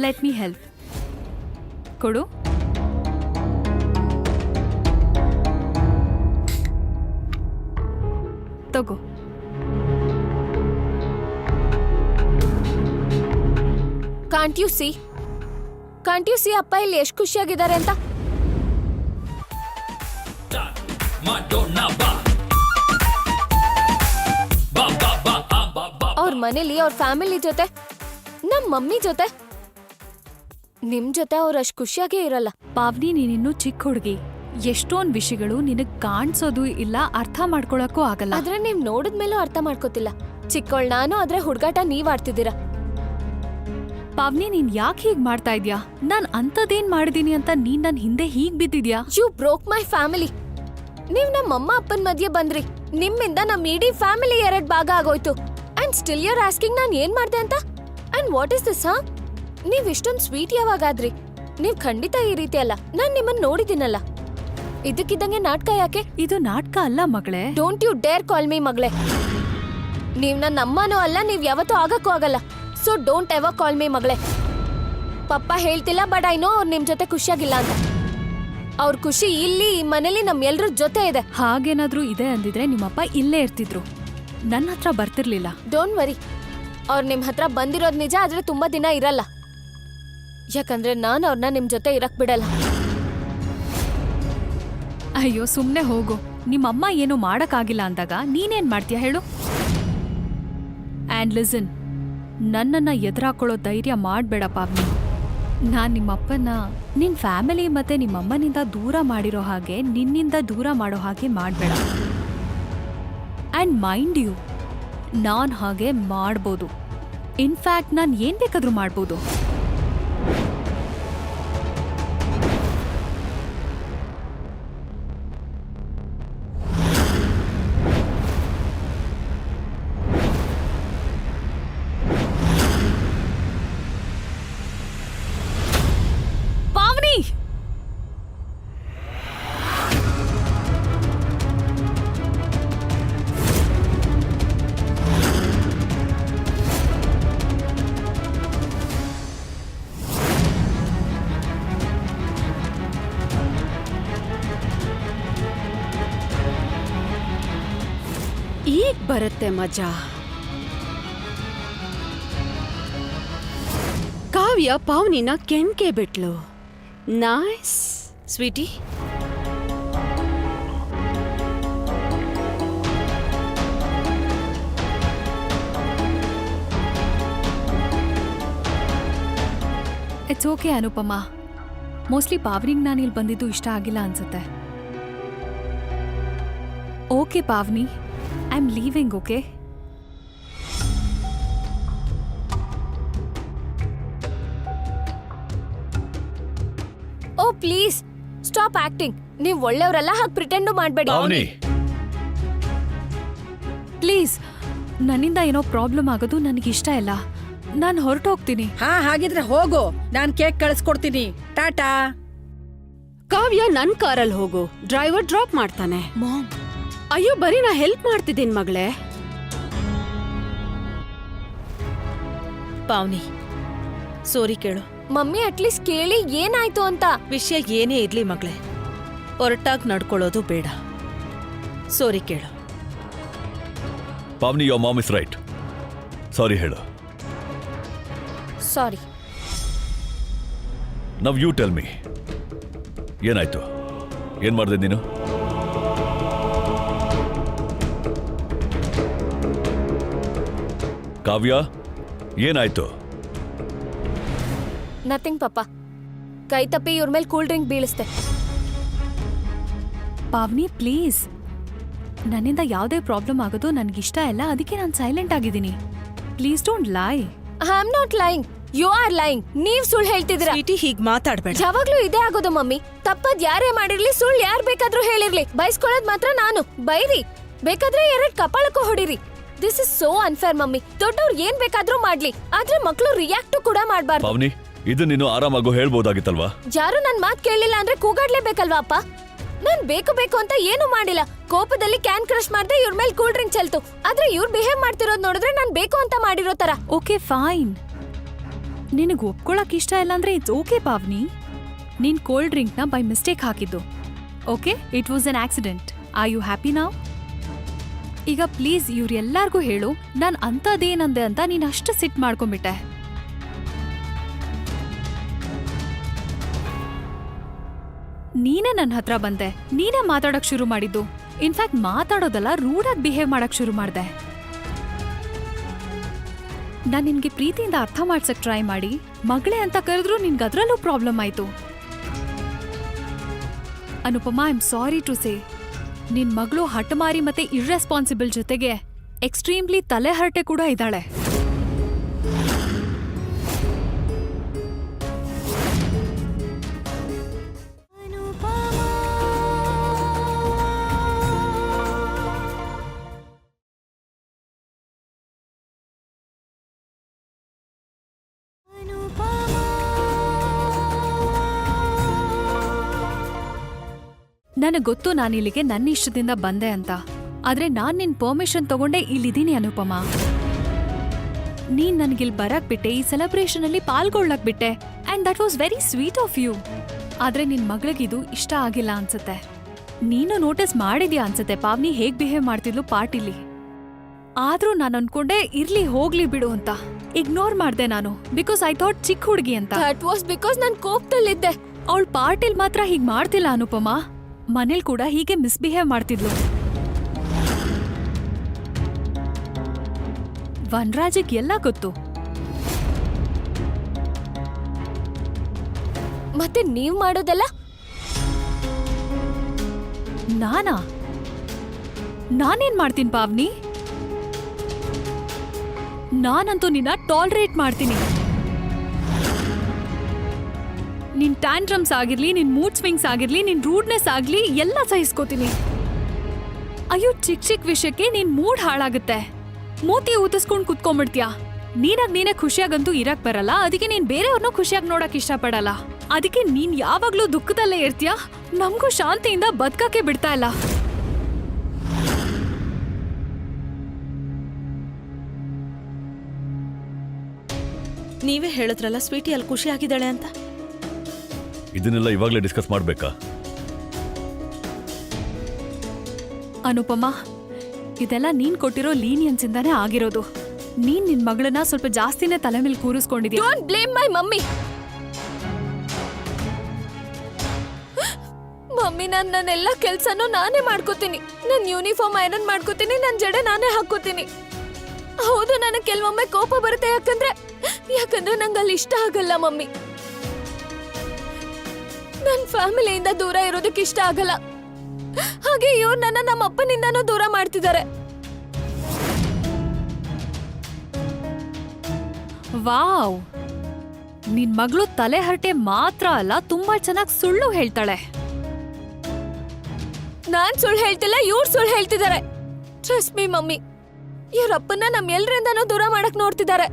Let me help. ಕೊಡು. ತಗೋ. Can't U C ಅಪ್ಪ ಇಲ್ಲಿ ಎಷ್ಟು ಖುಷಿಯಾಗಿದ್ದಾರೆ ಅಂತ. ಅವ್ರ ಮನೇಲಿ ಅವ್ರ ಫ್ಯಾಮಿಲಿ ಜೊತೆ, ನಮ್ ಮಮ್ಮಿ ಜೊತೆ, ನಿಮ್ ಜೊತೆ ಅವ್ರ ಅಷ್ಟು ಖುಷಿಯಾಗೇ ಇರಲ್ಲ. ಪಾವ್ನಿ, ನೀನಿನ್ನೂ ಚಿಕ್ಕ ಹುಡುಗಿ. ಎಷ್ಟೊಂದ್ ವಿಷಯಗಳು ನಿನಗ್ ಕಾಣಿಸೋದು ಇಲ್ಲ, ಅರ್ಥ ಮಾಡ್ಕೊಳಕ್ಕೂ ಆಗಲ್ಲ. ಆದ್ರೆ ನೀವ್ ನೋಡಿದ್ಮೇಲೂ ಅರ್ಥ ಮಾಡ್ಕೋತಿಲ್ಲ. ಚಿಕ್ಕವಳ್ ನಾನು, ಆದ್ರೆ ಹುಡುಗಾಟ ನೀವ್ ಆಡ್ತಿದ್ದೀರಾ. ಪಾವ್ನಿ, ನೀನ್ ಯಾಕೆ ಹೀಗ್ ಮಾಡ್ತಾ ಇದ್ಯಾ? ನಾನ್ ಅಂತದೇನ್ ಮಾಡಿದೀನಿ ಅಂತ ನೀನ್ ನನ್ ಹಿಂದೆ ಹೀಗ್ ಬಿದ್ದಿದ್ಯಾ? You broke my family. ನೀವ್ ನಮ್ಮ ಅಮ್ಮ ಅಪ್ಪನ್ ಮಧ್ಯೆ ಬಂದ್ರಿ. ನಿಮ್ಮಿಂದ ನಮ್ ಇಡೀ ಫ್ಯಾಮಿಲಿ 2 ಭಾಗ ಆಗೋಯ್ತು. ಅಂಡ್ ಸ್ಟಿಲ್ ಯುರ್ ಆಸ್ಕಿಂಗ್ ನಾನ್ ಏನ್ ಮಾಡ್ದೆ ಅಂತ. And what is this? ನೀವ್ ಇಷ್ಟೊಂದ್ ಸ್ವೀಟ್ ಯಾವಾಗಾದ್ರಿ? ನೀವ್ ಖಂಡಿತ ಈ ರೀತಿ ಅಲ್ಲ. ನಾನ್ ನಿಮ್ಮನ್ ನೋಡಿದ್ದೀನಲ್ಲ. ಇದಕ್ಕಿದ್ದಂಗೆ ನಾಟಕ ಯಾಕೆ? ಇದು ನಾಟಕ ಅಲ್ಲ ಮಗಳೇ. Don't you dare call me ಮಗಳೇ. ನೀವ್ ನನ್ನ ಅಮ್ಮನೂ ಅಲ್ಲ, ನೀವ್ ಯಾವತ್ತೂ ಆಗಕ್ಕೂ ಆಗಲ್ಲ. So don't ever call me ಮಗಳೇ. ಪಪ್ಪ ಹೇಳ್ತಿಲ್ಲ, ಬಟ್ ಐ ನೋ ಅವ್ರು ನಿಮ್ ಜೊತೆ ಖುಷಿಯಾಗಿಲ್ಲ ಅಂತ. ಅವ್ರ ಖುಷಿ ಇಲ್ಲಿ ಈ ಮನೇಲಿ ನಮ್ ಎಲ್ರ ಜೊತೆ ಇದೆ. ಹಾಗೇನಾದ್ರೂ ಇದೆ ಅಂದಿದ್ರೆ ನಿಮ್ಮಪ್ಪ ಇಲ್ಲೇ ಇರ್ತಿದ್ರು, ನನ್ನ ಹತ್ರ ಬರ್ತಿರ್ಲಿಲ್ಲ. ಡೋಂಟ್ ವರಿ, ಅವ್ರು ನಿಮ್ ಹತ್ರ ಬಂದಿರೋದ್ ನಿಜ, ಆದ್ರೆ ತುಂಬಾ ದಿನ ಇರಲ್ಲ. ಯಾಕಂದ್ರೆ ನಾನು ಅವ್ರನ್ನ ನಿಮ್ ಜೊತೆ ಇರಕ್ ಬಿಡಲ್ಲ. ಅಯ್ಯೋ ಸುಮ್ನೆ ಹೋಗು. ನಿಮ್ಮಮ್ಮ ಏನು ಮಾಡಕ್ಕಾಗಿಲ್ಲ ಅಂದಾಗ ನೀನೇನ್ ಮಾಡ್ತೀಯ ಹೇಳು? ಆ್ಯಂಡ್ ಲಿಸನ್, ನನ್ನನ್ನ ಎದುರಾಕೊಳ್ಳೋ ಧೈರ್ಯ ಮಾಡ್ಬೇಡ ಪಾವ್ನಿ. ನಾನ್ ನಿಮ್ಮಪ್ಪನ ನಿನ್ ಫ್ಯಾಮಿಲಿ ಮತ್ತೆ ನಿಮ್ಮಮ್ಮನಿಂದ ದೂರ ಮಾಡಿರೋ ಹಾಗೆ ನಿನ್ನಿಂದ ದೂರ ಮಾಡೋ ಹಾಗೆ ಮಾಡ್ಬೇಡ. ಆ್ಯಂಡ್ ಮೈಂಡ್ ಯು, ನಾನ್ ಹಾಗೆ ಮಾಡ್ಬೋದು. ಇನ್ಫ್ಯಾಕ್ಟ್ ನಾನ್ ಏನ್ ಬೇಕಾದ್ರೂ ಮಾಡ್ಬೋದು. ಈಗ ಬರುತ್ತೆ ಮಜಾ. ಕಾವ್ಯ ಪಾವ್ನಿನ ಕೆಣ್ಕೆ ಬಿಟ್ಲು. Nice sweety. It's okay Anupama. Mostly ಪಾವ್ನಿಗೆ ನಾನು ಇಲ್ಲಿ ಬಂದಿದ್ದು ಇಷ್ಟ ಆಗಿಲ್ಲ ಅನ್ಸುತ್ತೆ. Okay Pavni, I am leaving. Okay? Oh please stop acting. ನೀವ್ ಒಳ್ಳೆಯವರಲ್ಲ, ಹಾಗೆ ಪ್ರಿಟೆಂಡು ಮಾಡ್ಬೇಡಿ. ಪ್ಲೀಸ್, ನನ್ನಿಂದ ಏನೋ ಪ್ರಾಬ್ಲಮ್ ಆಗೋದು ನನಗಿಷ್ಟ ಇಲ್ಲ. ನಾನು ಹೊರಟೋಗ್ತೀನಿ. ಹಾಗಿದ್ರೆ ಹೋಗು, ನಾನ್ ಕೇಕ್ ಕಳಿಸ್ಕೊಡ್ತೀನಿ. ಟಾಟಾ. ಕಾವ್ಯ ನನ್ ಕಾರಲ್ಲಿ ಹೋಗು, ಡ್ರೈವರ್ ಡ್ರಾಪ್ ಮಾಡ್ತಾನೆ. ಮಾಮ್, ಅಯ್ಯೋ ಬರೀ ನಾ ಹೆಲ್ಪ್ ಮಾಡ್ತಿದ್ದೀನಿ ಮಗಳೇ. ಪಾವ್ನಿ, ಸೋರಿ ಕೇಳು. ಮಮ್ಮಿ ಅಟ್ಲೀಸ್ಟ್ ಕೇಳಿ ಏನಾಯ್ತು ಅಂತ. ವಿಷಯ ಏನೇ ಇರ್ಲಿ ಮಗಳೇ, ಹೊರಟಾಗಿ ನಡ್ಕೊಳ್ಳೋದು ಬೇಡ. ಸೋರಿ ಕೇಳು. Pavni, your mom is right. Sorry ಹೇಳು. Sorry. Now you tell me, ಏನಾಯ್ತು? ಏನ್ ಮಾಡಿದೆ ನೀನು? ಕಾವ್ಯ, ಏನಾಯ್ತು? ನಥಿಂಗ್ ಪಪ್ಪ. ಕೈ ತಪ್ಪಿ ಇವ್ರ ಮೇಲೆ ಕೂಲ್ ಡ್ರಿಂಕ್ ಬೀಳಿಸ್ತೆ. ಪಾವ್ನಿ ಪ್ಲೀಸ್, ನನ್ನಿಂದ ಯಾವುದೇ ಪ್ರಾಬ್ಲಮ್ ಆಗೋದು ನನಗಿಷ್ಟ ಇಲ್ಲ. ಅದಕ್ಕೆ ನಾನು ಸೈಲೆಂಟ್ ಆಗಿದ್ದೀನಿ. Please don't lie. I am not lying, you are lying. ನೀವ್ ಸುಳ್ಳು ಹೇಳ್ತಿದ್ದೀರಾ. ಸ್ವೀಟಿ, ಹೀಗ್ ಮಾತಾಡ್ಬೇಡ. ಯಾವಾಗ್ಲೂ ಇದೇ ಆಗೋದು ಮಮ್ಮಿ. ತಪ್ಪದ್ ಯಾರೇ ಮಾಡಿರ್ಲಿ, ಸುಳ್ಳು ಯಾರ್ ಬೇಕಾದ್ರೂ ಹೇಳಿರ್ಲಿ, ಬೈಸ್ಕೊಳ್ಳೋದ್ ಮಾತ್ರ ನಾನು. ಬೈರಿ, ಬೇಕಾದ್ರೆ 2 ಕಪಾಳಕ್ಕೂ ಹೊಡಿರಿ. This is so unfair mummy. ದೊಡ್ಡವ್ರು ಏನ್ ಬೇಕಾದ್ರೂ ಮಾಡ್ಲಿ, ಆದ್ರೆ ಮಕ್ಳು ರಿಯಾಕ್ಟ್ ಕೂಡ ಮಾಡ್ಬಾರ್ದು. ಪಾವ್ನಿ, ಇದು ನೀನು ಆರಾಮಾಗೋ ಹೇಳ್ಬೋದಾಗಿತ್ತಲ್ವಾ? ಯಾರು ನನ್ ಮಾತ್ ಕೇಳಲಿಲ್ಲ ಅಂದ್ರೆ ಕೂಗಾಡ್ಲೇಬೇಕಲ್ವಾ ಅಪ್ಪ? ನಾನ್ ಬೇಕು ಬೇಕು ಅಂತ ಏನು ಮಾಡಿಲ್ಲ. ಕೋಪದಲ್ಲಿ ಕ್ಯಾನ್ ಕ್ರಶ್ ಮಾಡ್ದೆ, ಇವ್ರ ಮೇಲೆ ಕೂಲ್ ಡ್ರಿಂಕ್ ಚೆಲ್ತು. ಆದ್ರೆ ಇವ್ರು ಬಿಹೇವ್ ಮಾಡ್ತಿರೋದ್ ನೋಡಿದ್ರೆ ನಾನ್ ಬೇಕು ಅಂತ ಮಾಡಿರೋ ತರ. ಓಕೆ ಫೈನ್, ನಿನಗೆ ಒಪ್ಕೊಳಕ್ ಇಷ್ಟ ಇಲ್ಲ ಅಂದ್ರೆ ಇಟ್ಸ್ ಓಕೆ ಪಾವ್ನಿ. ನೀನ್ ಕೋಲ್ಡ್ ಡ್ರಿಂಕ್ನ ಬೈ ಮಿಸ್ಟೇಕ್ ಹಾಕಿದ್ದು. Okay, it was an accident. Are you happy now? ಈಗ ಪ್ಲೀಸ್ ಇವ್ರೆಲ್ಲಾರ್ಗೂ ಹೇಳು ನಾನ್ ಅಂಥದ್ದೇನಂದೆ ಅಂತ ನೀನ್ ಅಷ್ಟು ಸಿಟ್ ಮಾಡ್ಕೊಂಬಿಟ್ಟೆ. ನೀನೇ ನನ್ನ ಹತ್ರ ಬಂದೆ, ನೀನೇ ಮಾತಾಡಕ್ ಶುರು ಮಾಡಿದ್ದು. ಇನ್ಫ್ಯಾಕ್ಟ್ ಮಾತಾಡೋದಲ್ಲ, ರೂಡಾಗಿ ಬಿಹೇವ್ ಮಾಡಕ್ ಶುರು ಮಾಡ್ದೆ. ನಾನ್ ನಿನ್ಗೆ ಪ್ರೀತಿಯಿಂದ ಅರ್ಥ ಮಾಡ್ಸಕ್ ಟ್ರೈ ಮಾಡಿ ಮಗಳೇ ಅಂತ ಕರೆದ್ರು ನಿನ್ಗೆ ಅದ್ರಲ್ಲೂ ಪ್ರಾಬ್ಲಮ್ ಆಯ್ತು. Anupama, I am sorry to say, ನಿನ್ ಮಗಳು ಹಠಮಾರಿ ಮತ್ತೆ ಇರ್ರೆಸ್ಪಾನ್ಸಿಬಲ್ ಜೊತೆಗೆ ಎಕ್ಸ್ಟ್ರೀಮ್ಲಿ ತಲೆಹರಟೆ ಕೂಡ ಇದ್ದಾಳೆ. ನನಗ್ ಗೊತ್ತು ನಾನಿಲ್ಲಿಗೆ ನನ್ನ ಇಷ್ಟದಿಂದ ಬಂದೆ ಅಂತ, ಆದ್ರೆ ನಾನ್ ನಿನ್ ಪರ್ಮಿಷನ್ ತಗೊಂಡೆ ಇಲ್ಲಿದ್ದೀನಿ ಅನುಪಮಾ. ನೀನ್ ನನ್ಗಿಲ್ ಬರಕ್ ಬಿಟ್ಟೆ, ಈ ಸೆಲೆಬ್ರೇಷನ್ ಅಲ್ಲಿ ಪಾಲ್ಗೊಳ್ಳಕ್ ಬಿಟ್ಟೆ, and that was very sweet of you. ಆದ್ರೆ ನಿನ್ ಮಗಳಿಗಿದು ಇಷ್ಟ ಆಗಿಲ್ಲ ಅನ್ಸತ್ತೆ. ನೀನು ನೋಟಿಸ್ ಮಾಡಿದ್ಯಾ ಅನ್ಸತ್ತೆ ಪಾವ್ನಿ ಹೇಗ್ ಬಿಹೇವ್ ಮಾಡ್ತಿದ್ಲು ಪಾರ್ಟಿಲಿ. ಆದ್ರೂ ನಾನು ಅನ್ಕೊಂಡೆ ಇರ್ಲಿ ಹೋಗ್ಲಿ ಬಿಡು ಅಂತ ಇಗ್ನೋರ್ ಮಾಡ್ದೆ ನಾನು, ಬಿಕಾಸ್ ಐ ಥಾಟ್ ಚಿಕ್ಕ ಹುಡುಗಿ ಅಂತ. ದಟ್ ವಾಸ್ ಬಿಕಾಸ್ ನಾನ್ ಕೋಪದಲ್ಲಿದ್ದೆ. ಅವಳು ಪಾರ್ಟಿಲ್ ಮಾತ್ರ ಹೀಗ್ ಮಾಡ್ತಿಲ್ಲ ಅನುಪಮಾ, ಮನೇಲ್ ಕೂಡ ಹೀಗೆ ಮಿಸ್ಬಿಹೇವ್ ಮಾಡ್ತಿದ್ಲು. ವನ್ರಾಜಿಗ್ ಎಲ್ಲ ಗೊತ್ತು. ಮತ್ತೆ ನೀವ್ ಮಾಡೋದಲ್ಲ? ನಾನೇನ್ ಮಾಡ್ತೀನಿ ಪಾವ್ನಿ? ನಾನಂತೂ ನಿನ್ನ ಟಾಲರೇಟ್ ಮಾಡ್ತೀನಿ. ನಿನ್ ಟ್ಯಾಂಟ್ರಮ್ಸ್ ಆಗಿರ್ಲಿ, ನಿನ್ ಮೂಡ್ ಸ್ವಿಂಗ್ಸ್ ಆಗಿರ್ಲಿ, ನಿನ್ ರೂಡ್ನೆಸ್ ಆಗ್ಲಿ ಎಲ್ಲ ಸಹಿಸ್ಕೋತೀನಿ. ಅಯ್ಯೋ, ಚಿಕ್ಕ ಚಿಕ್ಕ ವಿಷಯಕ್ಕೆ ನಿನ್ ಮೂಡ್ ಹಾಳಾಗುತ್ತೆ. ಮೂತಿ ಊತಿಸ್ಕೊಂಡ್ ಕುತ್ಕೊಂಡ್ಬಿಡ್ತೀಯಾ. ನೀನೇ ಖುಷಿಯಾಗಂತೂ ಇರಕ್ ಬರಲ್ಲ, ಅದಕ್ಕೆ ನೀನ್ ಬೇರೆಯವ್ರನ್ನೂ ಖುಷಿಯಾಗಿ ನೋಡಕ್ ಇಷ್ಟಪಡಲ್ಲ. ಅದಕ್ಕೆ ನೀನ್ ಯಾವಾಗ್ಲೂ ದುಃಖದಲ್ಲೇ ಇರ್ತೀಯ, ನಮಗೂ ಶಾಂತಿಯಿಂದ ಬದುಕಕ್ಕೆ ಬಿಡ್ತಾ ಇಲ್ಲ. ನೀವೇ ಹೇಳಿದ್ರಲ್ಲ ಸ್ವೀಟಿ ಅಲ್ಲಿ ಖುಷಿಯಾಗಿದ್ದಾಳೆ ಅಂತ. ಇದನ್ನೆಲ್ಲ ಇವಾಗಲೇ ಡಿಸ್ಕಸ್ ಮಾಡ್ಬೇಕಾ? ಅನುಪಮಾ, ಇದೆಲ್ಲ ನೀನ್ ಕೊಟ್ಟಿರೋ ಲೀನಿಯನ್ಸ್ ಇಂದಾನೇ ಆಗಿರೋದು. ನೀನ್ ನಿನ್ ಮಗಳನ್ನ ಸ್ವಲ್ಪ ಜಾಸ್ತಿನೇ ತಲೆ ಮೇಲೆ ಕೂರಿಸ್ಕೊಂಡಿದ್ಯಾ. Don't blame my mummy. Mummy, ನನ್ನೆಲ್ಲ ಕೆಲ್ಸನೂ ನಾನೇ ಮಾಡ್ಕೋತೀನಿ. ನನ್ ಯೂನಿಫಾರ್ಮ್ ಐರನ್ ಮಾಡ್ಕೋತೀನಿ, ನನ್ ಜಡೆ ನಾನೇ ಹಾಕೋತೀನಿ. ಹೌದು, ನನಗೆ ಕೆಲವೊಮ್ಮೆ ಕೋಪ ಬರುತ್ತೆ, ಯಾಕಂದ್ರೆ ನಂಗೆ ಅಲ್ಲಿ ಇಷ್ಟ ಆಗಲ್ಲ ಮಮ್ಮಿ. ನನ್ ಫ್ಯಾಮಿಲಿಯಿಂದ ದೂರ ಇರೋದಕ್ಕೆ ಇಷ್ಟ ಆಗಲ್ಲ. ಹಾಗೆ ಇವ್ರು ನನ್ನ ನಮ್ಮ ಅಪ್ಪನಿಂದನೂ ದೂರ ಮಾಡ್ತಿದ್ದಾರೆ. ವಾವ್, ನಿನ್ ಮಗಳು ತಲೆ ಹರಟೆ ಮಾತ್ರ ಅಲ್ಲ, ತುಂಬಾ ಚೆನ್ನಾಗಿ ಸುಳ್ಳು ಹೇಳ್ತಾಳೆ. ನಾನ್ ಸುಳ್ಳು ಹೇಳ್ತಿಲ್ಲ, ಇವ್ರು ಸುಳ್ಳು ಹೇಳ್ತಿದ್ದಾರೆ. ಟ್ರಸ್ಟ್ ಮೀ ಮಮ್ಮಿ, ಇವ್ರ ಅಪ್ಪನ ನಮ್ ಎಲ್ರಿಂದನೂ ದೂರ ಮಾಡಕ್ ನೋಡ್ತಿದ್ದಾರೆ.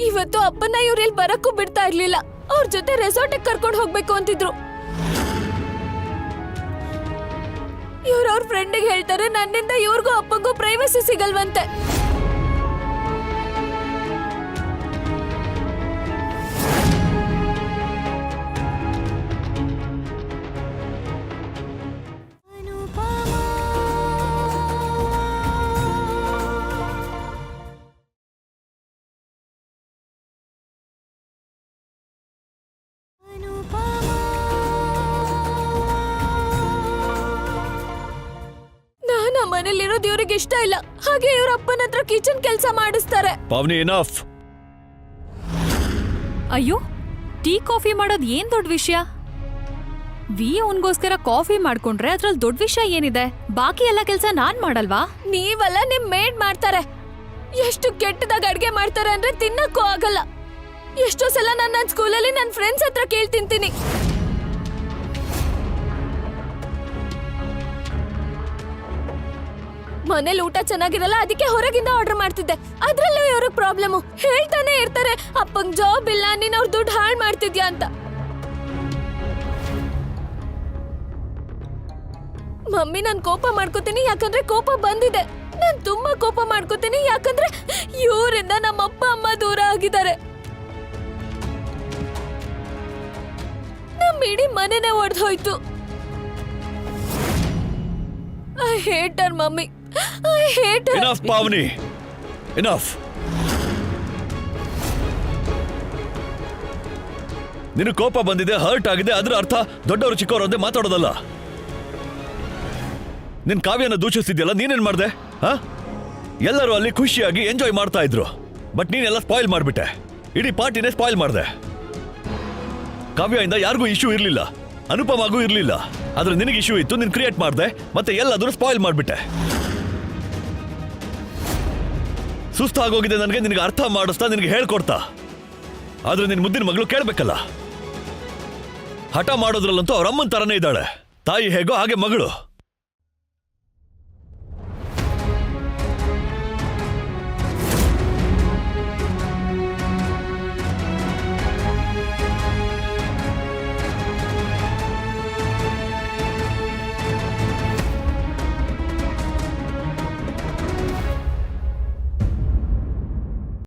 ಇವತ್ತು ಅಪ್ಪನ ಇವ್ರ ಇಲ್ಲಿ ಬರಕ್ಕೂ ಬಿಡ್ತಾ ಇರ್ಲಿಲ್ಲ. ಅವ್ರ ಜೊತೆ ರೆಸಾರ್ಟಿಗೆ ಕರ್ಕೊಂಡು ಹೋಗ್ಬೇಕು ಅಂತಿದ್ರು. ಇವ್ರ ಫ್ರೆಂಡಿಗೆ ಹೇಳ್ತಾರೆ ನನ್ನಿಂದ ಇವ್ರಿಗೂ ಅಪ್ಪಂಗೂ ಪ್ರೈವಸಿ ಸಿಗಲ್ವಂತೆ. ಮನೇಲಿರೋದು ಇವ್ರಿಗೆ ಇಷ್ಟ ಇಲ್ಲ, ಹಾಗೆ ಇವ್ರ ಅಪ್ಪನ ಹತ್ರ ಕಿಚನ್ ಕೆಲಸ ಮಾಡಿಸ್ತಾರೆ. ಪಾವ್ನಿ, ಎನಫ್. ಅಯ್ಯೋ, ಟೀ ಕಾಫಿ ಮಾಡೋದ್ ಏನ್ ದೊಡ್ಡ ವಿಷಯ? ಅವನ್ಗೋಸ್ಕರ ಕಾಫಿ ಮಾಡ್ಕೊಂಡ್ರೆ ಅದ್ರಲ್ಲಿ ದೊಡ್ಡ ವಿಷಯ ಏನಿದೆ? ಬಾಕಿ ಎಲ್ಲ ಕೆಲ್ಸ ನಾನ್ ಮಾಡಲ್ವಾ? ನೀವಲ್ಲ, ನಿಮ್ ಮೇಡ್ ಮಾಡ್ತಾರೆ. ಎಷ್ಟು ಕೆಟ್ಟದಾಗ ಅಡ್ಗೆ ಮಾಡ್ತಾರೆ ಅಂದ್ರೆ ತಿನ್ನಕ್ಕೂ ಆಗಲ್ಲ. ಎಷ್ಟೋ ಸಲ ನನ್ನ ಸ್ಕೂಲಲ್ಲಿ ನನ್ನ ಫ್ರೆಂಡ್ಸ್ ಹತ್ರ ಕೇಳಿ ತಿಂತೀನಿ. ಮನೇಲಿ ಊಟ ಚೆನ್ನಾಗಿರಲ್ಲ, ಅದಕ್ಕೆ ಹೊರಗಿಂದ ಆರ್ಡರ್ ಮಾಡ್ತಿದ್ದೆ. ಅದ್ರಲ್ಲೂ ಇವ್ರಿಗೆ ಪ್ರಾಬ್ಲಮ್. ಹೇಳ್ತಾನೆ ಇರ್ತಾರೆ ಅಪ್ಪಂಗ್ ಜಾಬ್ ಇಲ್ಲ, ನೀನ್ ಅವ್ರ ದುಡ್ಡು ಹಾಳು ಮಾಡ್ತಿದ್ಯಾ ಅಂತ. ಮಮ್ಮಿ, ನಾನ್ ಕೋಪ ಮಾಡ್ಕೋತೀನಿ ಯಾಕಂದ್ರೆ ಕೋಪ ಬಂದಿದೆ. ನಾನ್ ತುಂಬಾ ಕೋಪ ಮಾಡ್ಕೋತೀನಿ ಯಾಕಂದ್ರೆ ಇವರಿಂದ ನಮ್ಮ ಅಪ್ಪ ಅಮ್ಮ ದೂರ ಆಗಿದ್ದಾರೆ. ನಮ್ ಇಡೀ ಮನೆನೇ ಒಡೆದೋಯ್ತು. I hate her mummy, I hate her. Enough Pavani, enough. ನಿನ್ನ ಕೋಪ ಬಂದಿದೆ, ಹರ್ಟ್ ಆಗಿದೆ, ಅದರ ಅರ್ಥ ದೊಡ್ಡವರು ಚಿಕ್ಕವರು ಅಂದೇ ಮಾತಾಡೋದಲ್ಲ. ನಿನ್ ಕಾವ್ಯನ ದೂಷಿಸಿದ್ಯಲ್ಲ, ನೀನೇನ್ ಮಾಡ್ದೆ? ಎಲ್ಲರೂ ಅಲ್ಲಿ ಖುಷಿಯಾಗಿ ಎಂಜಾಯ್ ಮಾಡ್ತಾ ಇದ್ರು, ಬಟ್ ನೀನೆಲ್ಲ ಸ್ಪಾಯ್ಲ್ ಮಾಡ್ಬಿಟ್ಟೆ. ಇಡೀ ಪಾರ್ಟಿನೇ ಸ್ಪಾಯ್ಲ್ ಮಾಡ್ದೆ. ಕಾವ್ಯದಿಂದ ಯಾರಿಗೂ ಇಶ್ಯೂ ಇರ್ಲಿಲ್ಲ, ಅನುಪಮಾಗೂ ಇರ್ಲಿಲ್ಲ, ಆದ್ರೆ ನಿನಗೆ ಇಶ್ಯೂ ಇತ್ತು, ನೀನ್ ಕ್ರಿಯೇಟ್ ಮಾಡ್ದೆ, ಮತ್ತೆ ಎಲ್ಲಾದ್ರೂ ಸ್ಪಾಯ್ಲ್ ಮಾಡ್ಬಿಟ್ಟೆ. ಸುಸ್ತಾಗೋಗಿದೆ ನನಗೆ ನಿನಗೆ ಅರ್ಥ ಮಾಡಿಸ್ತಾ, ನಿನಗೆ ಹೇಳ್ಕೊಡ್ತಾ. ಆದ್ರೆ ನಿನ್ ಮುದ್ದಿನ ಮಗಳು ಕೇಳ್ಬೇಕಲ್ಲ. ಹಠ ಮಾಡೋದ್ರಲ್ಲಂತೂ ಅವ್ರ ಅಮ್ಮನ ತರನೇ ಇದ್ದಾಳೆ. ತಾಯಿ ಹೇಗೋ ಹಾಗೆ ಮಗಳು.